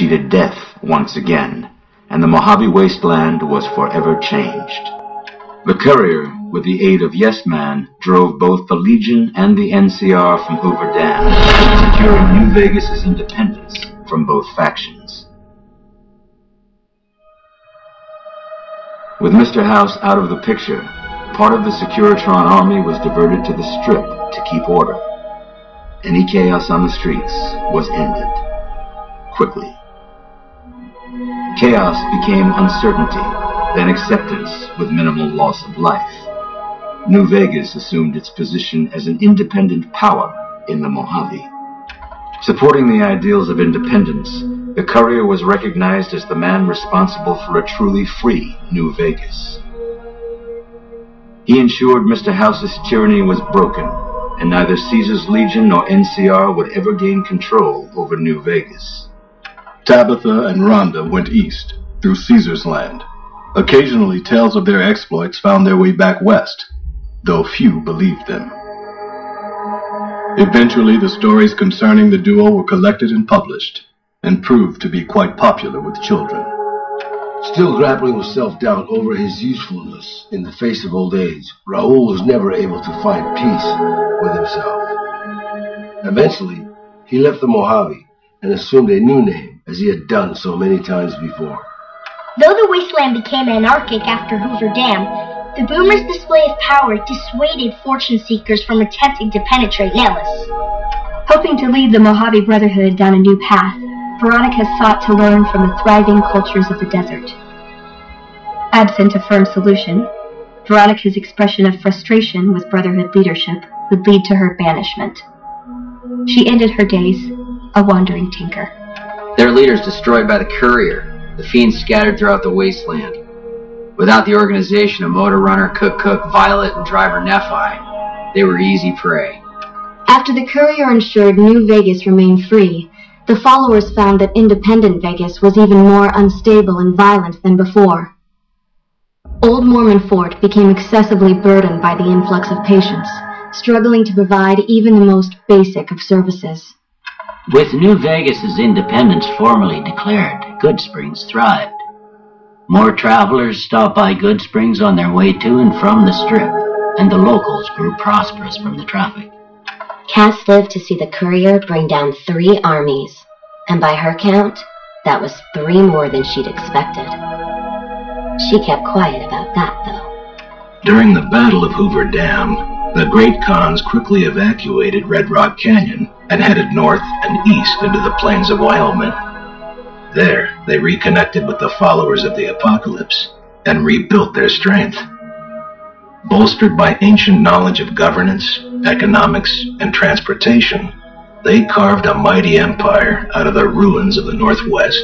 cheated death once again, and the Mojave wasteland was forever changed. The courier, with the aid of Yes Man, drove both the Legion and the NCR from Hoover Dam, securing New Vegas's independence from both factions. With Mr. House out of the picture, part of the Securitron army was diverted to the Strip to keep order. Any chaos on the streets was ended. Quickly. Chaos became uncertainty, then acceptance with minimal loss of life. New Vegas assumed its position as an independent power in the Mojave. Supporting the ideals of independence, the courier was recognized as the man responsible for a truly free New Vegas. He ensured Mr. House's tyranny was broken, and neither Caesar's Legion nor NCR would ever gain control over New Vegas. Tabitha and Rhonda went east, through Caesar's land. Occasionally, tales of their exploits found their way back west, though few believed them. Eventually, the stories concerning the duo were collected and published, and proved to be quite popular with children. Still grappling with self-doubt over his usefulness in the face of old age, Raoul was never able to find peace with himself. Eventually, he left the Mojave and assumed a new name, as he had done so many times before. Though the wasteland became anarchic after Hoover Dam, the Boomers' display of power dissuaded fortune seekers from attempting to penetrate Nellis. Hoping to lead the Mojave Brotherhood down a new path, Veronica sought to learn from the thriving cultures of the desert. Absent a firm solution, Veronica's expression of frustration with Brotherhood leadership would lead to her banishment. She ended her days a wandering tinker. Their leaders destroyed by the courier, the fiends scattered throughout the wasteland. Without the organization of Motor Runner, Cook, Violet, and Driver Nephi, they were easy prey. After the courier ensured New Vegas remained free, the followers found that independent Vegas was even more unstable and violent than before. Old Mormon Fort became excessively burdened by the influx of patients, struggling to provide even the most basic of services. With New Vegas's independence formally declared, Goodsprings thrived. More travelers stopped by Goodsprings on their way to and from the Strip, and the locals grew prosperous from the traffic. Cass lived to see the courier bring down 3 armies, and by her count, that was 3 more than she'd expected. She kept quiet about that, though. During the Battle of Hoover Dam, the Great Khans quickly evacuated Red Rock Canyon and headed north and east into the plains of Wyoming. There, they reconnected with the followers of the Apocalypse and rebuilt their strength. Bolstered by ancient knowledge of governance, economics, and transportation, they carved a mighty empire out of the ruins of the Northwest.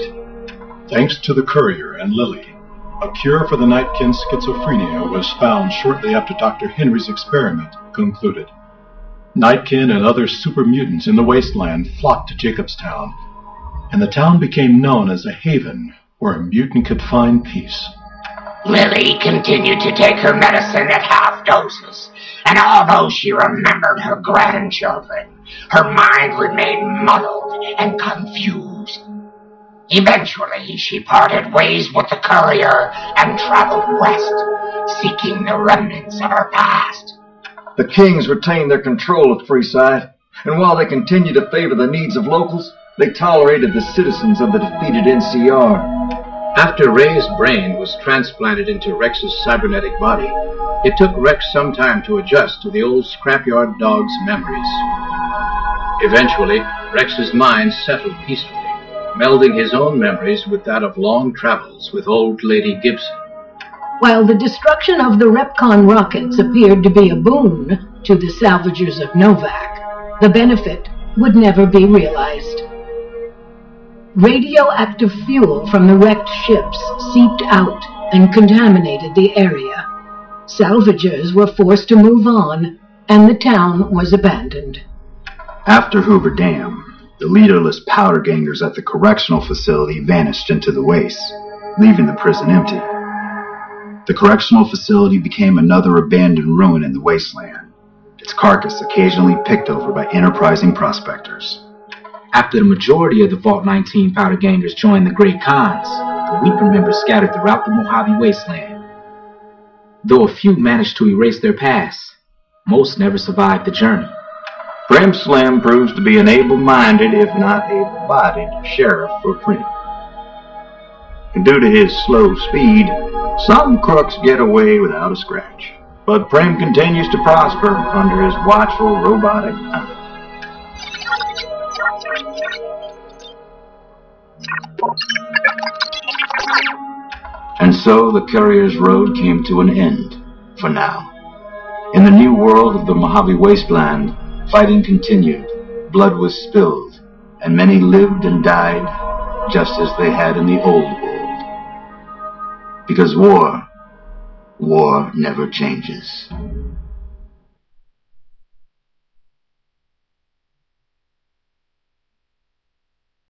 Thanks to the courier and Lily, a cure for the Nightkin's schizophrenia was found shortly after Dr. Henry's experiment concluded. Nightkin and other super mutants in the wasteland flocked to Jacobstown, and the town became known as a haven where a mutant could find peace. Lily continued to take her medicine at half doses, and although she remembered her grandchildren, her mind remained muddled and confused. Eventually, she parted ways with the courier and traveled west, seeking the remnants of her past. The Kings retained their control of Freeside, and while they continued to favor the needs of locals, they tolerated the citizens of the defeated NCR. After Ray's brain was transplanted into Rex's cybernetic body, it took Rex some time to adjust to the old scrapyard dog's memories. Eventually, Rex's mind settled peacefully, melding his own memories with that of long travels with old Lady Gibson. While the destruction of the Repcon rockets appeared to be a boon to the salvagers of Novak, the benefit would never be realized. Radioactive fuel from the wrecked ships seeped out and contaminated the area. Salvagers were forced to move on, and the town was abandoned. After Hoover Dam, the leaderless powder gangers at the correctional facility vanished into the wastes, leaving the prison empty. The correctional facility became another abandoned ruin in the wasteland, its carcass occasionally picked over by enterprising prospectors. After the majority of the Vault 19 powder gangers joined the Great Khans, the weaker members scattered throughout the Mojave wasteland. Though a few managed to erase their past, most never survived the journey. Prem Slim proves to be an able-minded, if not able-bodied, sheriff for Prim. And due to his slow speed, some crooks get away without a scratch. But Prim continues to prosper under his watchful, robotic eye. And so the courier's road came to an end, for now. In the new world of the Mojave Wasteland, fighting continued, blood was spilled, and many lived and died just as they had in the old world. Because war never changes.